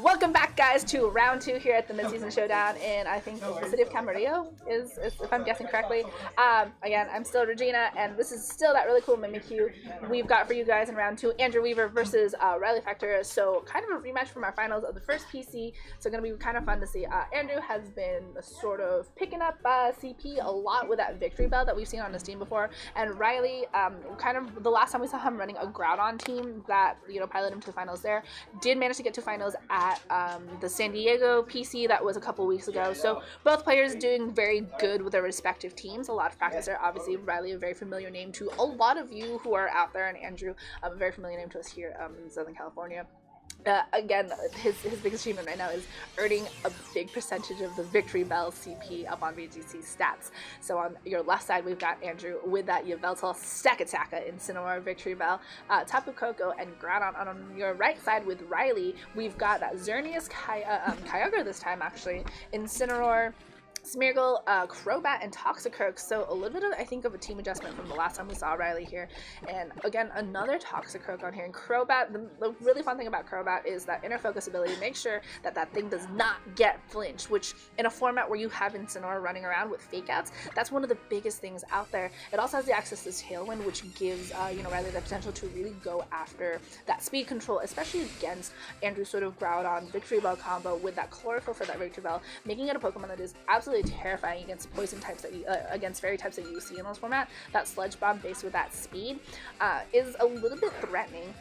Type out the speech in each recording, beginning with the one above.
Welcome back, guys, to round 2 here at the Midseason Showdown in, I think, the city of Camarillo, is if I'm guessing correctly. Again, I'm still Regina, and this is still that really cool Mimikyu we've got for you guys in round 2. Andrew Weaver versus Riley Factura, so kind of a rematch from our finals of the first PC, so going to be kind of fun to see. Andrew has been sort of picking up CP a lot with that victory bell that we've seen on his team before, and Riley, kind of the last time we saw him running a Groudon team that, piloted him to the finals there, did manage to get to finals at the San Diego PC that was a couple weeks ago. So both players doing very good with their respective teams. A lot of practice there. Obviously, Riley, a very familiar name to a lot of you who are out there, and Andrew, a very familiar name to us here in Southern California. Again, his biggest achievement right now is earning a big percentage of the Victory Bell CP up on VGC stats. So on your left side, we've got Andrew with that Yveltal Stakataka Incineroar Victory Bell, Tapu Koko, and Groudon. On your right side with Riley, we've got that Xerneas Kyogre this time, actually, Incineroar, Smeargle, Crobat, and Toxicroak. So a little bit of, I think, of a team adjustment from the last time we saw Riley here. And again, another Toxicroak on here. And Crobat, the really fun thing about Crobat is that inner focus ability. Make sure that that thing does not get flinched, which in a format where you have Incineroar running around with fake outs, that's one of the biggest things out there. It also has the access to Tailwind, which gives Riley the potential to really go after that speed control, especially against Andrew's sort of Groudon Victory Bell combo with that Chlorophyll for that Victory Bell, making it a Pokemon that is absolutely terrifying against poison types that against fairy types that you see in this format. That Sludge Bomb based with that speed is a little bit threatening.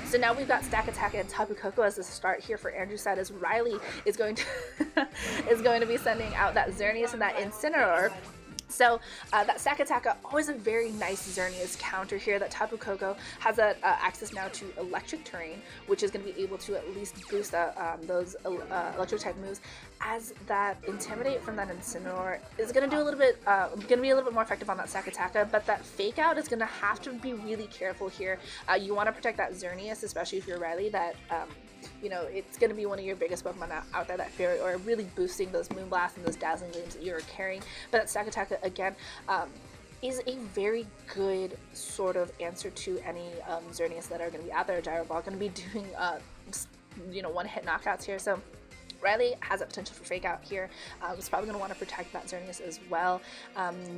So now we've got Stakataka and Tapu Koko as the start here for Andrew's side, as Riley is going to be sending out that Xerneas and that Incineroar. So that Stakataka, always a very nice Xerneas counter here. That Tapu Koko has access now to electric terrain, which is going to be able to at least boost those electric type moves, as that Intimidate from that Incineroar is going to do a little bit, more effective on that Stakataka, but that Fake Out is going to have to be really careful here. You want to protect that Xerneas, especially if you're Riley, that it's going to be one of your biggest Pokemon out there, that Fairy, or really boosting those Moonblast and those Dazzling Gleams that you're carrying. But that Stakataka, again, is a very good sort of answer to any Xerneas that are going to be out there. Gyro Ball going to be doing, one-hit knockouts here, so Riley has a potential for Fake Out here. Was probably going to want to protect that Xerneas as well.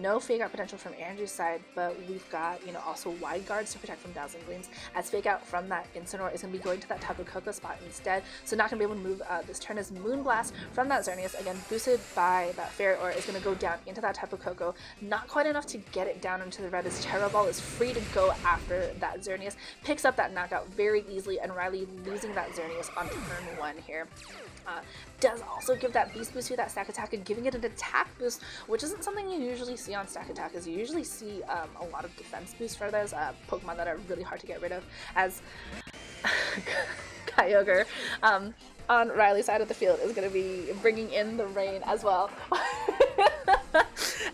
No Fake Out potential from Andrew's side, but we've got, also Wide Guards to protect from Dazzling Gleams, as Fake Out from that Incineroar is going to be going to that Tapu Koko spot instead, so not going to be able to move this turn, as Moonblast from that Xerneas, again boosted by that Fairy, is going to go down into that Tapu Koko. Not quite enough to get it down into the red, as Gyro Ball is free to go after that Xerneas, picks up that knockout very easily, and Riley losing that Xerneas on turn 1 here. Does also give that Beast Boost to that Stakataka, giving it an attack boost, which isn't something you usually see on Stakatakas. You usually see a lot of defense boosts for those Pokemon that are really hard to get rid of, as Kyogre on Riley's side of the field is going to be bringing in the rain as well.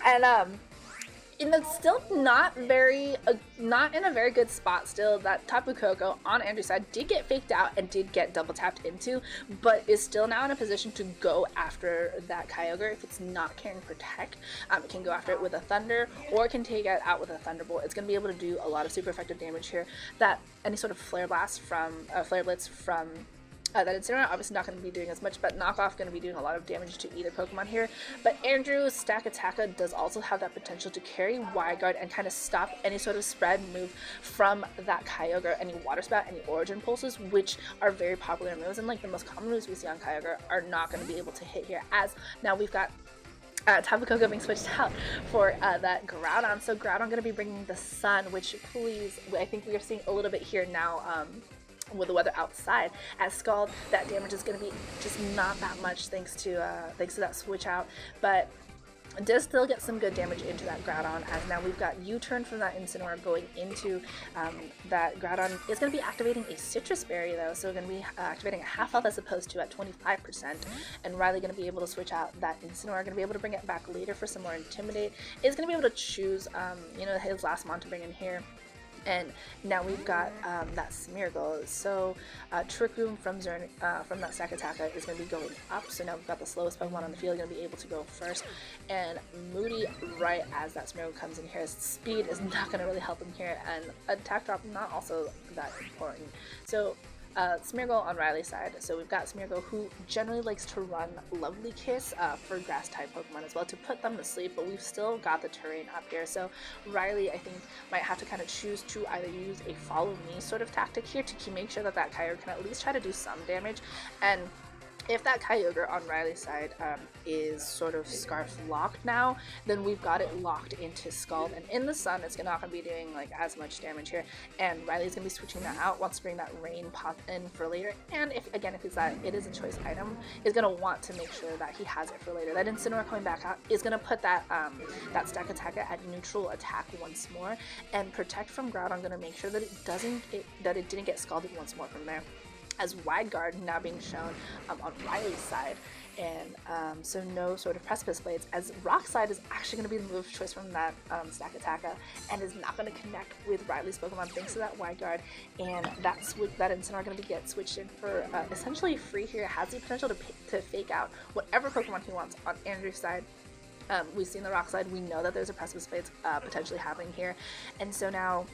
And it's still not in a very good spot still. That Tapu Koko on Andrew's side did get faked out and did get double tapped into, but is still now in a position to go after that Kyogre. If it's not carrying Protect, it can go after it with a Thunder, or it can take it out with a Thunderbolt. It's going to be able to do a lot of super effective damage here. That any sort of Flare Blitz from that Incineroar obviously not going to be doing as much, but Knockoff going to be doing a lot of damage to either Pokemon here. But Andrew's Stakataka does also have that potential to carry Wide Guard and kind of stop any sort of spread move from that Kyogre, any Water Spout, any Origin Pulses, which are very popular moves, and like the most common moves we see on Kyogre are not going to be able to hit here, as now we've got Tapu Koko being switched out for that Groudon. So Groudon going to be bringing the Sun, which, please, I think we are seeing a little bit here now with the weather outside, as Scald, that damage is going to be just not that much thanks to that switch out, but does still get some good damage into that Groudon, as now we've got U-turn from that Incineroar going into that Groudon. Is going to be activating a Citrus Berry though, so we're going to be activating a half health as opposed to at 25%, and Riley going to be able to switch out that Incineroar, going to be able to bring it back later for some more Intimidate, is going to be able to choose his last mon to bring in here. And now we've got that Smeargle. So Trick Room from that Stakataka is going to be going up. So now we've got the slowest Pokemon on the field going to be able to go first. And Moody, right as that Smeargle comes in here, his speed is not going to really help him here. And attack drop, not also that important. So Smeargle on Riley's side. So we've got Smeargle, who generally likes to run Lovely Kiss for grass type Pokemon as well to put them to sleep, but we've still got the terrain up here. So Riley, I think, might have to kind of choose to either use a follow me sort of tactic here to make sure that Kyogre can at least try to do some damage. And if that Kyogre on Riley's side is sort of Scarf locked now, then we've got it locked into Scald, and in the sun it's not going to be doing like as much damage here, and Riley's going to be switching that out, wants to bring that Rain pop in for later, and if it's that it is a choice item, is going to want to make sure that he has it for later. That Incineroar coming back out is going to put that that Stack Attack at neutral attack once more, and Protect from Groudon going to make sure that it didn't get scalded once more from there. As Wide Guard now being shown on Riley's side, and so no sort of Precipice Blades, as Rock Slide is actually going to be the move of choice from that Stack Attack, and is not going to connect with Riley's Pokemon thanks to that Wide Guard, and that Incineroar going to get switched in for essentially free here. Has the potential to fake out whatever Pokemon he wants on Andrew's side. We've seen the Rock Slide, we know that there's a Precipice Blades potentially happening here, and so now,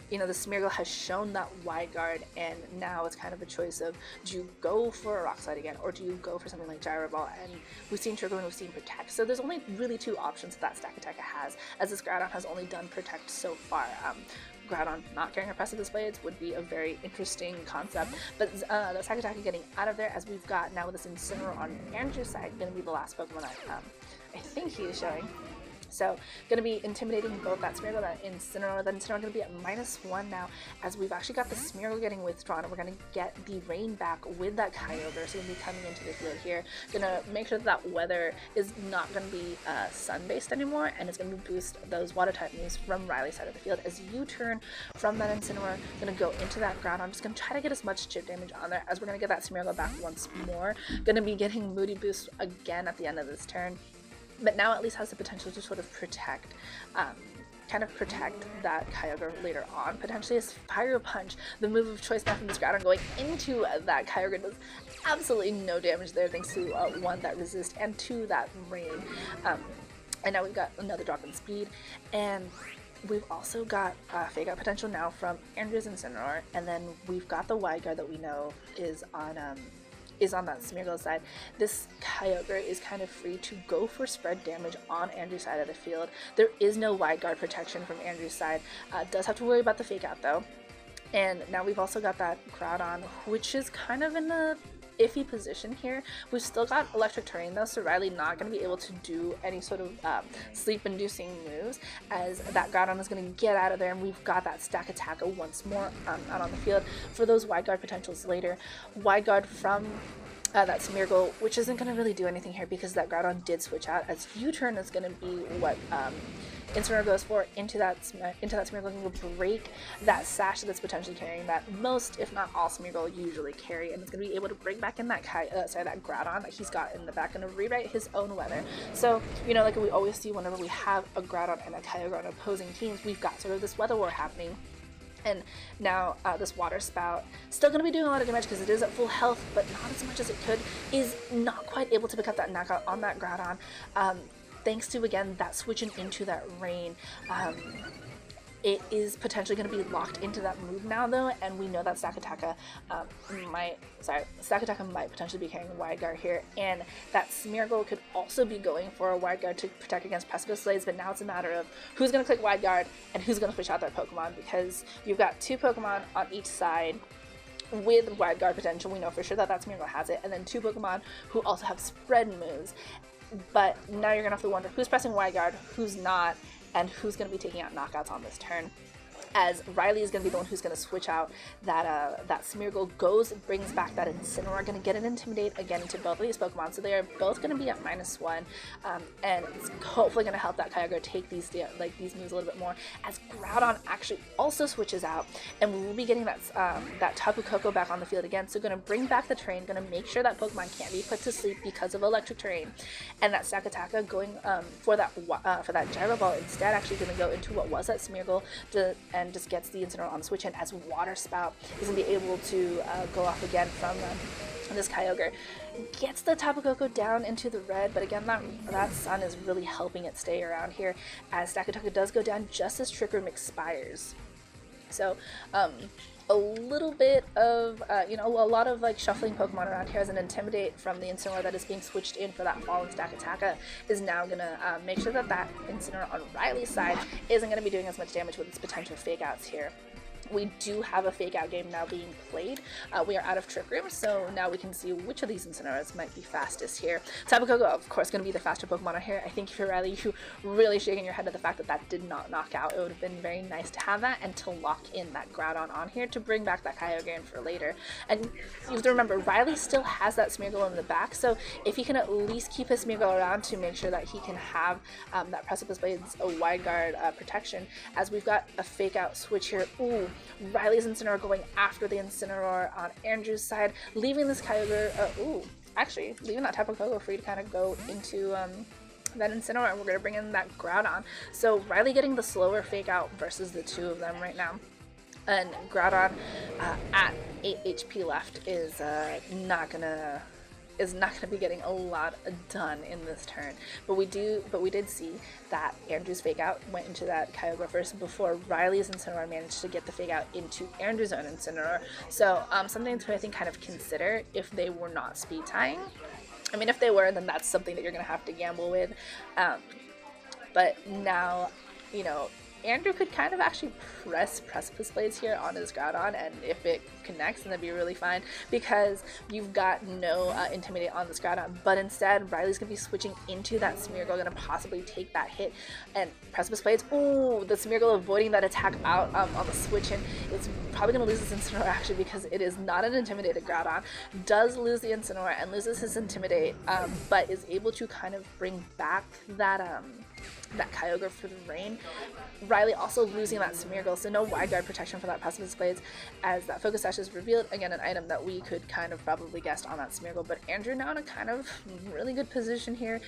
you know, the Smeargle has shown that Wide Guard, and now it's kind of a choice of, do you go for a Rock Slide again, or do you go for something like Gyro Ball? And we've seen Trigger and we've seen Protect, so there's only really two options that Stack Attack has, as this Groudon has only done Protect so far. Groudon not carrying a Precipice Blades would be a very interesting concept, but the Stack Attack is getting out of there, as we've got now with this Incineroar on Andrew's side, going to be the last Pokemon that I think he is showing. So, going to be intimidating both that Smeargle and Incineroar. That Incineroar going to be at -1 now, as we've actually got the Smeargle getting withdrawn, and we're going to get the Rain back with that Kyogre. So, going to be coming into the field here. Going to make sure that weather is not going to be sun-based anymore, and it's going to boost those Water-type moves from Riley's side of the field. As you turn from that Incineroar, going to go into that Groudon. Just going to try to get as much chip damage on there, as we're going to get that Smeargle back once more. Going to be getting Moody Boost again at the end of this turn. But now at least has the potential to sort of protect, that Kyogre later on. Potentially as Fire Punch, the move of choice now from this Groudon going into that Kyogre, does absolutely no damage there thanks to 1, that resist, and 2, that Rain. And now we've got another drop in speed, and we've also got Fake Out potential now from Andrew's Incineroar, and then we've got the Wide Guard that we know is on that Smeargle side. This Kyogre is kind of free to go for spread damage on Andrew's side of the field. There is no Wide Guard protection from Andrew's side. Does have to worry about the Fake Out though. And now we've also got that Groudon, which is kind of in a iffy position here. We've still got Electric Terrain though, so Riley not going to be able to do any sort of sleep-inducing moves, as that Groudon is going to get out of there, and we've got that Stack Attack once more out on the field for those Wide Guard potentials later. Wide Guard from that Smeargle, which isn't going to really do anything here because that Groudon did switch out, as U-turn is going to be what Incineroar goes for into that Smeargle, and will break that sash that's potentially carrying that most, if not all, Smeargle usually carry, and it's going to be able to bring back in that that Groudon that he's got in the back, and to rewrite his own weather. So, you know, like we always see whenever we have a Groudon and a Kyogre on opposing teams, we've got sort of this weather war happening. And now this Water Spout, still going to be doing a lot of damage because it is at full health, but not as much as it could, is not quite able to pick up that knockout on that Groudon, thanks to, again, that switching into that Rain. It is potentially going to be locked into that move now, though, and we know that Stack Attack might potentially be carrying a Wide Guard here, and that Smeargle could also be going for a Wide Guard to protect against Precipice Blades, but now it's a matter of who's going to click Wide Guard and who's going to switch out their Pokemon, because you've got 2 Pokemon on each side with Wide Guard potential. We know for sure that Smeargle has it, and then 2 Pokemon who also have spread moves, but now you're going to have to wonder who's pressing Wide Guard, who's not, and who's going to be taking out knockouts on this turn, as Riley is going to be the one who's going to switch out that Smeargle, brings back that Incineroar, going to get an Intimidate again into both of these Pokemon, so they are both going to be at -1, and it's hopefully going to help that Kyogre take these moves a little bit more, as Groudon actually also switches out, and we will be getting that Tapu Koko back on the field again, so going to bring back the terrain, going to make sure that Pokemon can't be put to sleep because of Electric Terrain, and that Stack Attack going for that Gyro Ball, instead actually going to go into what was that Smeargle, and just gets the Incineroar on the switch in, as Water Spout is going to be able to go off again from this Kyogre. Gets the Tapu Koko down into the red, but again, that sun is really helping it stay around here, as Stack Attack does go down just as Trick Room expires. So, a little bit of, you know, a lot of like shuffling Pokemon around here as an Intimidate from the Incineroar that is being switched in for that Fallen Stakataka is now going to make sure that that Incineroar on Riley's side isn't going to be doing as much damage with its potential Fake Outs here. We do have a Fake Out game now being played. We are out of Trick Room, so now we can see which of these Incineroars might be fastest here. Tapu Koko, of course, going to be the faster Pokemon on here. I think if you're Riley, you really shaking your head at the fact that that did not knock out. It would have been very nice to have that and to lock in that Groudon on here to bring back that Kyogre in for later. And you have to remember, Riley still has that Smeargle in the back, so if he can at least keep his Smeargle around to make sure that he can have that Precipice Blade's a wide guard protection, as we've got a Fake Out switch here. Ooh, Riley's Incineroar going after the Incineroar on Andrew's side, leaving this Kyogre, actually, leaving that Tapu Koko free to kind of go into that Incineroar, and we're going to bring in that Groudon. So Riley getting the slower Fake Out versus the two of them right now. And Groudon at 8 HP left is not gonna be getting a lot done in this turn. But we did see that Andrew's Fake Out went into that Kyogre first before Riley's Incineroar managed to get the Fake Out into Andrew's own Incineroar. So something to, I think, kind of consider if they were not speed tying. I mean, if they were, then that's something that you're gonna have to gamble with. But now, you know, Andrew could kind of actually press Precipice Blades here on his Groudon, and if it connects, then that'd be really fine, because you've got no Intimidate on this Groudon, but instead Riley's going to be switching into that Smeargle, going to possibly take that hit, and Precipice Blades, ooh, the Smeargle avoiding that attack out on the switch, and it's probably going to lose this Incineroar actually, because it is not an Intimidated Groudon, does lose the Incineroar and loses his Intimidate, but is able to kind of bring back that Kyogre for the rain. Riley also losing that Smeargle, so no wide guard protection for that Precipice Blades, as that Focus Sash is revealed. Again, an item that we could kind of probably guess on that Smeargle, but Andrew now in a kind of really good position here.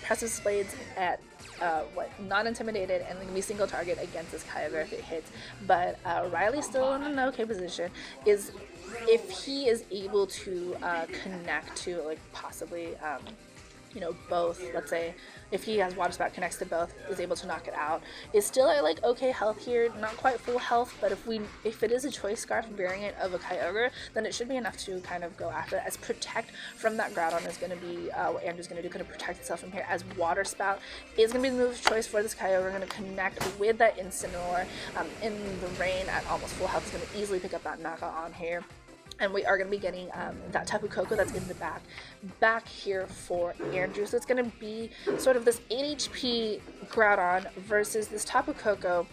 Precipice Blades at non-intimidated, and then be single target against this Kyogre if it hits. But Riley's still in an okay position. Is if he is able to connect to like possibly you know, both, let's say, if he has Water Spout, connects to both, is able to knock it out, is still at like okay health here, not quite full health, but if it is a Choice Scarf variant of a Kyogre, then it should be enough to kind of go after it, as Protect from that Groudon is going to be what Andrew's going to do, going to protect itself from here, as Water Spout is going to be the move of choice for this Kyogre, going to connect with that Incineroar in the rain at almost full health, is going to easily pick up that knockout on here. And we are going to be getting that Tapu Koko that's in the back here for Andrew. So it's going to be sort of this 8 HP Groudon versus this Tapu Koko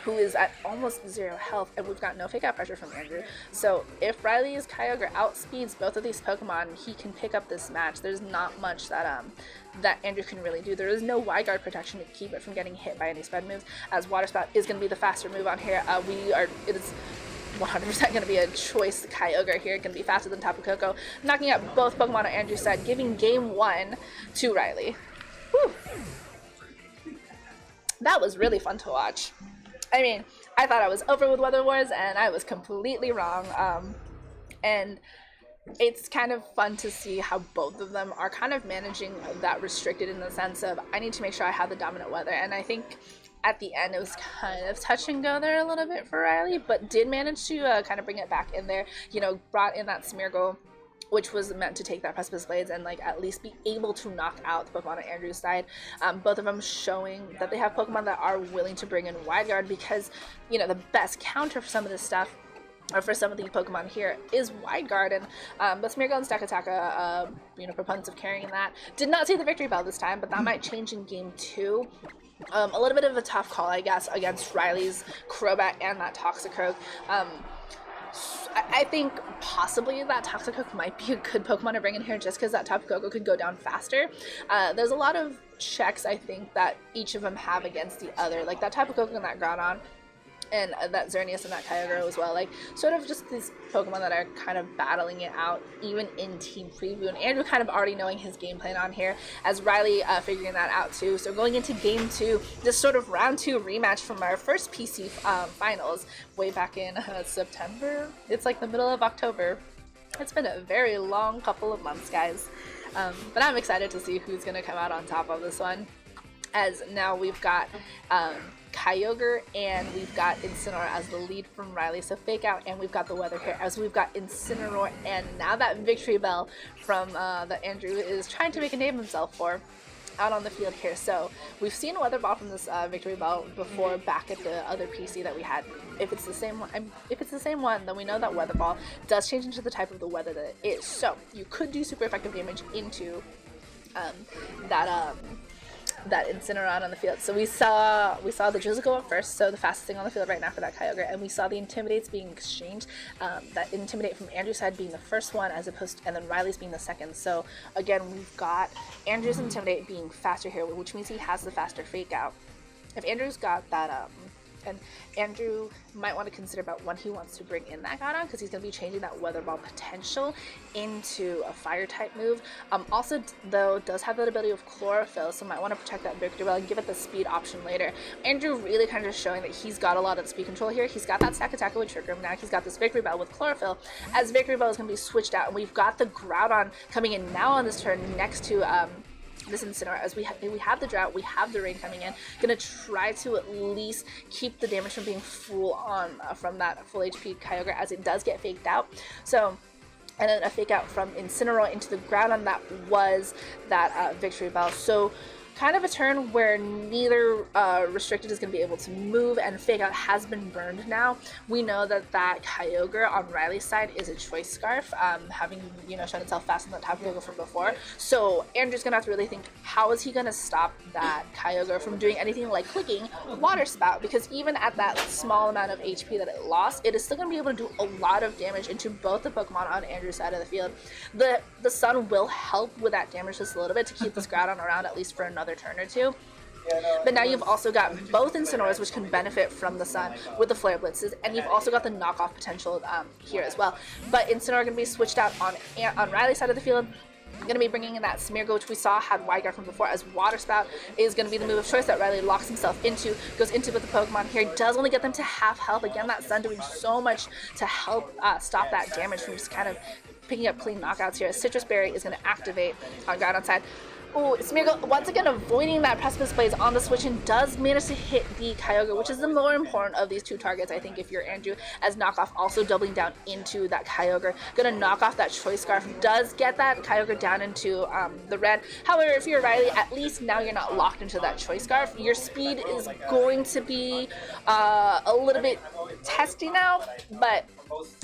who is at almost 0 health, and we've got no Fake Out pressure from Andrew. So if Riley's Kyogre outspeeds both of these Pokemon, he can pick up this match. There's not much that that Andrew can really do. There is no wide guard protection to keep it from getting hit by any sped moves, as Water Spout is going to be the faster move on here. It is 100% going to be a choice Kyogre here, going to be faster than Tapu Koko, knocking out both Pokemon on Andrew's side, giving game 1 to Riley. Whew. That was really fun to watch. I mean, I thought I was over with Weather Wars, and I was completely wrong. And it's kind of fun to see how both of them are kind of managing that restricted, in the sense of, I need to make sure I have the dominant weather, and I think at the end it was kind of touch and go there a little bit for Riley, but did manage to kind of bring it back in there, you know, brought in that Smeargle, which was meant to take that Precipice Blades and like at least be able to knock out the Pokemon on Andrew's side. Both of them showing that they have Pokemon that are willing to bring in Wide Guard, because, you know, the best counter for some of this stuff, or for some of the Pokemon here, is Wide Guard, and but Smeargle and Stakataka, you know, proponents of carrying that, did not see the victory bell this time, but that might change in game 2. A little bit of a tough call, I guess, against Riley's Crobat and that Toxicroak. I think possibly that Toxicroak might be a good Pokemon to bring in here, just because that Tapu Koko could go down faster. There's a lot of checks, I think, that each of them have against the other, like that Tapu Koko and that Groudon, and that Xerneas and that Kyogre as well, like sort of just these Pokemon that are kind of battling it out even in team preview, and Andrew kind of already knowing his game plan on here, as Riley figuring that out too. So going into game 2, this sort of round 2 rematch from our first PC finals way back in September. It's like the middle of October. It's been a very long couple of months, guys, but I'm excited to see who's gonna come out on top of this one. as now we've got Kyogre and we've got Incineroar as the lead from Riley. So fake out, and we've got the weather here as we've got Incineroar, and now that Victory Bell from that Andrew is trying to make a name himself for out on the field here. So we've seen a weather ball from this Victory Bell before back at the other PC that we had. If it's the same one, then we know that weather ball does change into the type of the weather that it is. So you could do super effective damage into that Incineroar on the field. So we saw the Drizzle go up first, so the fastest thing on the field right now for that Kyogre, and we saw the Intimidates being exchanged, that Intimidate from Andrew's side being the first one as opposed to, and then Riley's being the second. So again, we've got Andrew's Intimidate being faster here, which means he has the faster fake out. If Andrew's got that and Andrew might want to consider about when he wants to bring in that Groudon, because he's going to be changing that Weather Ball potential into a Fire type move. Also, though, does have that ability of Chlorophyll, so might want to protect that Victory Bell and give it the speed option later. Andrew really kind of showing that he's got a lot of speed control here. He's got that Stack Attack with Trick Room. Now he's got this Victory Bell with Chlorophyll, as Victory Bell is going to be switched out, and we've got the Groudon coming in now on this turn next to this Incineroar, as we have the drought, we have the rain coming in. Gonna try to at least keep the damage from being full on from that full HP Kyogre, as it does get faked out. So, and then a fake out from Incineroar into the Groudon that was that Victory Bell. So kind of a turn where neither restricted is going to be able to move, and fake out has been burned now. We know that that Kyogre on Riley's side is a Choice Scarf, having, you know, shown itself fast on the top Kyogre from before. So Andrew's going to have to really think, how is he going to stop that Kyogre from doing anything like clicking Water Spout, because even at that small amount of HP that it lost, it is still going to be able to do a lot of damage into both the Pokemon on Andrew's side of the field. The Sun will help with that damage just a little bit to keep this Groudon around at least for another turn or two. But now you've also got both Incineroars, which can benefit from the Sun with the Flare Blitzes, and you've also got the knockoff potential here as well. But Incineroar going to be switched out on Riley's side of the field. Going to be bringing in that Smeargle, which we saw had Wide Guard from before, as Water Spout is going to be the move of choice that Riley locks himself into, goes into with the Pokemon here, does only get them to half health. Again, that Sun doing so much to help stop that damage from just kind of picking up clean knockouts here. Citrus Berry is going to activate on Groudon side. Oh, Smeargle once again avoiding that Precipice Blaze on the switch, and does manage to hit the Kyogre, which is the more important of these two targets, I think, if you're Andrew, as knockoff also doubling down into that Kyogre. Gonna knock off that Choice Scarf, does get that Kyogre down into the red. However, if you're Riley, at least now you're not locked into that Choice Scarf. Your speed is going to be a little bit testy now, but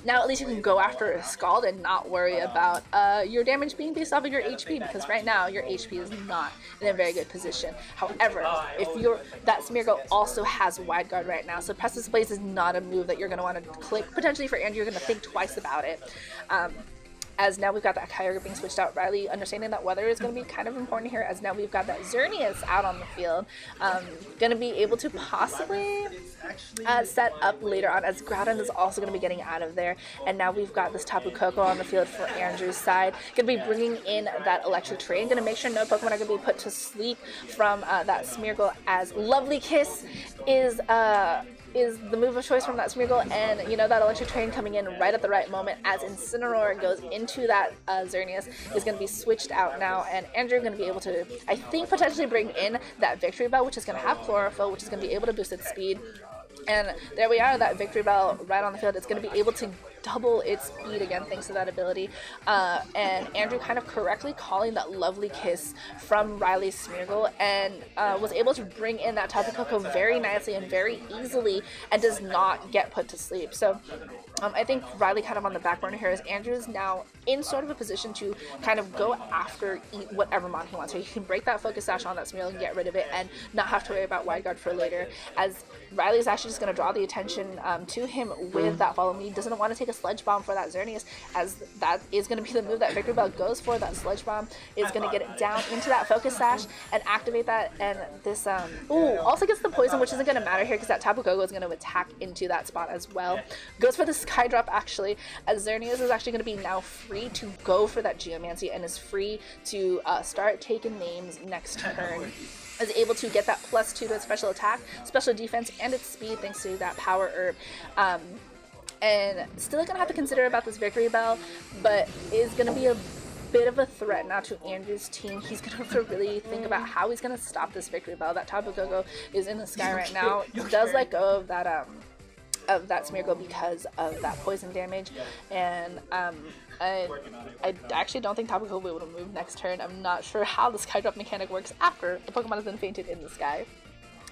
now at least you can go after a Scald and not worry about your damage being based off of your HP, because right now your HP is not in a very good position. However, if that Smeargle also has Wide Guard right now, so Precipice Blaze is not a move that you're going to want to click. Potentially for Andrew, you're going to think twice about it. As now we've got that Kyogre being switched out. Riley understanding that weather is going to be kind of important here, as now we've got that Xerneas out on the field. Going to be able to possibly set up later on, as Groudon is also going to be getting out of there. And now we've got this Tapu Koko on the field for Andrew's side. Going to be bringing in that Electric Terrain. Going to make sure no Pokemon are going to be put to sleep from that Smeargle, as Lovely Kiss is the move of choice from that Smeargle, and you know that Electric Terrain coming in right at the right moment, as Incineroar goes into that Xerneas is going to be switched out now, and Andrew going to be able to, I think, potentially bring in that Victory Bell, which is going to have Chlorophyll, which is going to be able to boost its speed. And there we are, that Victory Bell right on the field. It's going to be able to double its speed again thanks to that ability. And Andrew kind of correctly calling that Lovely Kiss from Riley's Smeargle, and was able to bring in that Tapu Koko very nicely and very easily, and does not get put to sleep. So I think Riley kind of on the back burner here, as Andrew is now in sort of a position to kind of go after whatever mon he wants. So he can break that Focus Sash on that Smeargle and get rid of it, and not have to worry about Wide Guard for later, as Riley's actually just going to draw the attention to him with that Follow Me. Doesn't want to take a Sludge Bomb for that Xerneas, as that is going to be the move that Victory Bell goes for. That Sludge Bomb is going to get it down into that Focus Sash and activate that, and this also gets the Poison, which isn't going to matter here because that Tapu Koko is going to attack into that spot as well. Goes for the Sky Drop actually, as Xerneas is actually going to be now free to go for that Geomancy, and is free to start taking names next turn. Is able to get that +2 to its special attack, special defense, and its speed thanks to that Power Herb. And still gonna have to consider about this Victory Bell, but is gonna be a bit of a threat now to Andrew's team. He's going to have to really think about how he's going to stop this Victory Bell. That Tapu Koko is in the sky right now. He does let go of that Smeargle because of that poison damage, and I actually don't think Tapu Koko will be able to move next turn. I'm not sure how the Sky Drop mechanic works after the Pokemon has been fainted in the sky.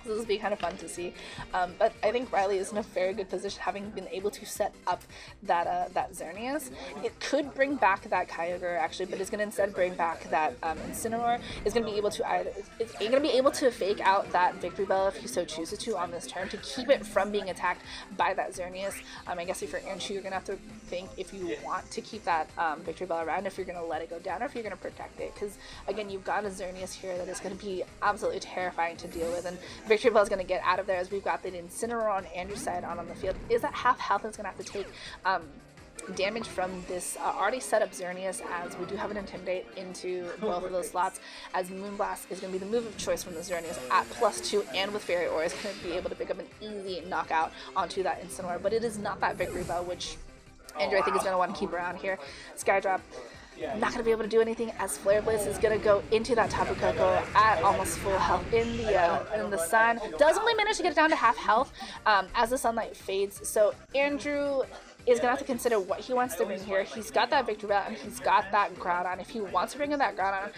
So this will be kind of fun to see, but I think Riley is in a very good position, having been able to set up that Xerneas. It could bring back that Kyogre actually, but it's going to instead bring back that Incineroar. Is going to be able to it's going to be able to fake out that Victory Bell if he so chooses to on this turn to keep it from being attacked by that Xerneas. I guess if you're Andrew, you're going to have to think if you want to keep that Victory Bell around, if you're going to let it go down, or if you're going to protect it, because again, you've got a Xerneas here that is going to be absolutely terrifying to deal with, and Victory Bell is going to get out of there as we've got the Incineroar on Andrew's side on the field. Is that half health that's going to have to take damage from this already set up Xerneas, as we do have an Intimidate into both of those slots, as Moonblast is going to be the move of choice from the Xerneas at +2, and with Fairy Aura is going to be able to pick up an easy knockout onto that Incineroar, but it is not that Victory Bell, which Andrew I think is going to want to keep around here. Skydrop not going to be able to do anything, as Flare Blitz is going to go into that Tapu Koko at almost full health in the sun. Does only manage to get it down to half health as the sunlight fades, so Andrew is going to have to consider what he wants to bring here. He's got that Victory Bell and he's got that Groudon. If he wants to bring in that Groudon,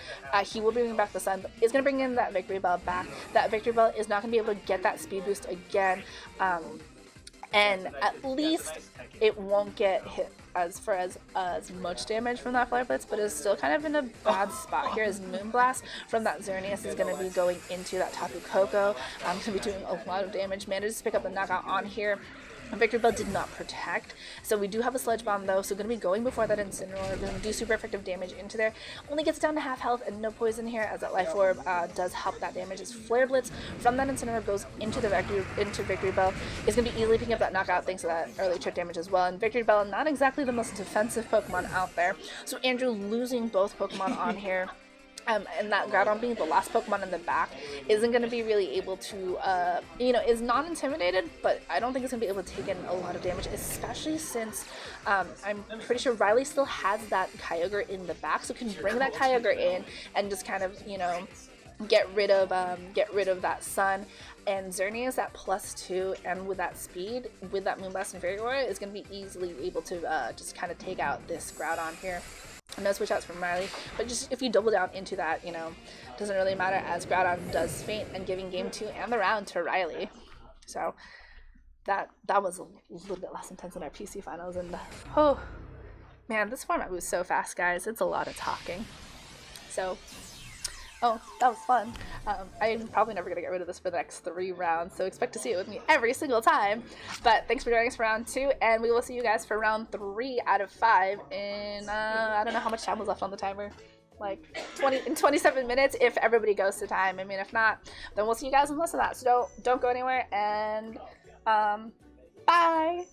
he will bring back the sun, but is going to bring in that Victory Bell back. That Victory Bell is not going to be able to get that speed boost again, and at least it won't get hit as much damage from that Flare Blitz, but is still kind of in a bad spot here, as Moonblast from that Xerneas is going to be going into that Tapu Koko. Going to be doing a lot of damage. Manages to pick up the knockout on here. Victory Bell did not protect, so we do have a Sludge Bomb though, so going to be going before that Incineroar, going to do super effective damage into there. Only gets down to half health and no poison here, as that Life Orb does help that damage. As Flare Blitz from that Incineroar goes into the Victory Bell, is going to be easily picking up that knockout thanks to that early trip damage as well. And Victory Bell, not exactly the most defensive Pokemon out there, so Andrew losing both Pokemon on here. And that Groudon being the last Pokemon in the back isn't going to be really able to, is not intimidated, but I don't think it's going to be able to take in a lot of damage, especially since I'm pretty sure Riley still has that Kyogre in the back, so can bring that Kyogre in and just kind of, get rid of that sun. And Xerneas at +2, and with that speed, with that Moonblast and Fairy Aura, is going to be easily able to just kind of take out this Groudon here. No switch outs from Riley, but just if you double down into that, doesn't really matter, as Groudon does faint and giving game 2 and the round to Riley. So that was a little bit less intense than our PC finals, and oh man, this format moves so fast, guys. It's a lot of talking. So oh, that was fun. I'm probably never going to get rid of this for the next 3 rounds, so expect to see it with me every single time. But thanks for joining us for round 2, and we will see you guys for round 3 out of 5 in, I don't know how much time was left on the timer. Like 27 minutes if everybody goes to time. I mean, if not, then we'll see you guys in less of that. So don't go anywhere, and bye!